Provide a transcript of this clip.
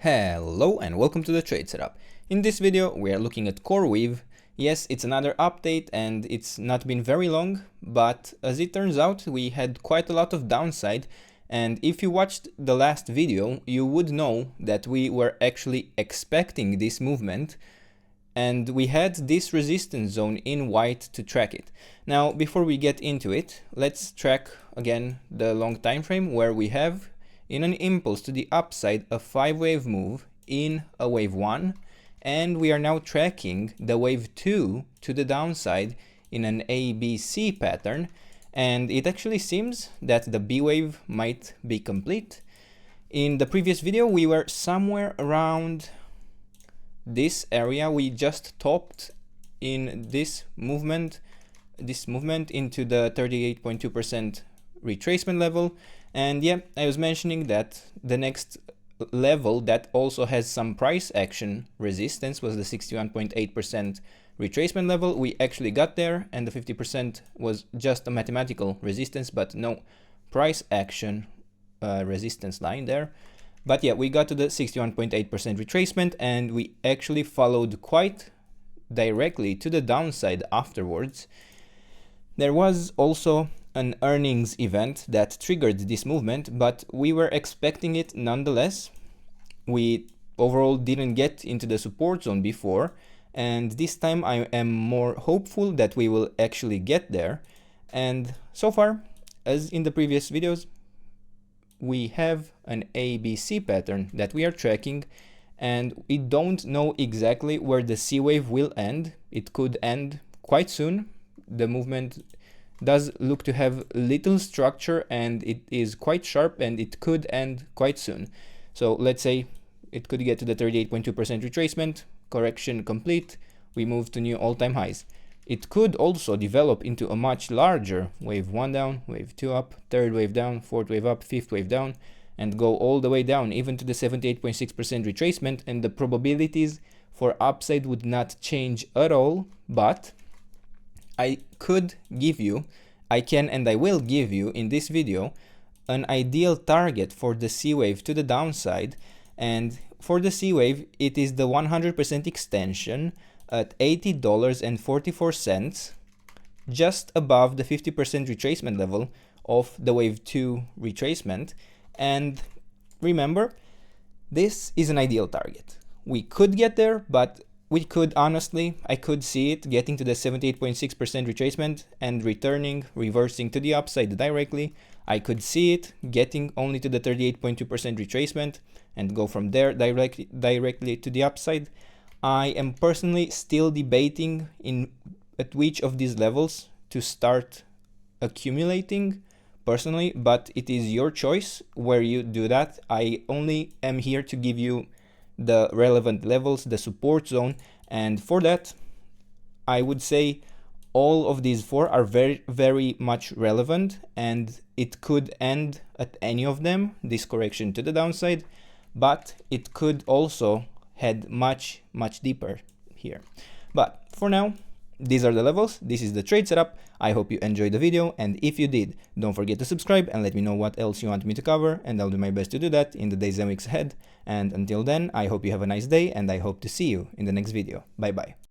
Hello and welcome to the trade setup. In this video we are looking at CoreWeave. Yes, it's another update and it's not been very long, but as it turns out we had quite a lot of downside, and if you watched the last video you would know that we were actually expecting this movement and we had this resistance zone in white to track it. Now before we get into it, let's track again the long time frame where we have in an impulse to the upside a 5-wave move in a wave 1, and we are now tracking the wave 2 to the downside in an ABC pattern, and it actually seems that the B wave might be complete. In the previous video we were somewhere around this area. We just topped in this movement into the 38.2% retracement level. And yeah, I was mentioning that the next level that also has some price action resistance was the 61.8% retracement level. We actually got there, and the 50% was just a mathematical resistance, but no price action resistance line there. But yeah, we got to the 61.8% retracement, and we actually followed quite directly to the downside afterwards. There was also an earnings event that triggered this movement, but we were expecting it nonetheless. We overall didn't get into the support zone before, and this time I am more hopeful that we will actually get there. And so far, as in the previous videos, we have an ABC pattern that we are tracking, and we don't know exactly where the C wave will end. It could end quite soon. The movement does look to have little structure and it is quite sharp, and it could end quite soon. So let's say it could get to the 38.2% retracement, correction complete, we move to new all-time highs. It could also develop into a much larger wave 1 down, wave 2 up, third wave down, fourth wave up, fifth wave down, and go all the way down even to the 78.6% retracement, and the probabilities for upside would not change at all. But I can and I will give you in this video an ideal target for the C wave to the downside, and for the C wave it is the 100% extension at $80.44, just above the 50% retracement level of the wave 2 retracement. And remember, this is an ideal target. We could get there, but we could honestly, I could see it getting to the 78.6% retracement and reversing to the upside directly. I could see it getting only to the 38.2% retracement and go from there directly to the upside. I am personally still debating at which of these levels to start accumulating personally, but it is your choice where you do that. I only am here to give you the relevant levels, the support zone, and for that I would say all of these four are very, very much relevant, and it could end at any of them, this correction to the downside, but it could also head much deeper here. But for now, these are the levels, this is the trade setup. I hope you enjoyed the video, and if you did, don't forget to subscribe and let me know what else you want me to cover, and I'll do my best to do that in the days and weeks ahead. And until then, I hope you have a nice day, and I hope to see you in the next video. Bye bye.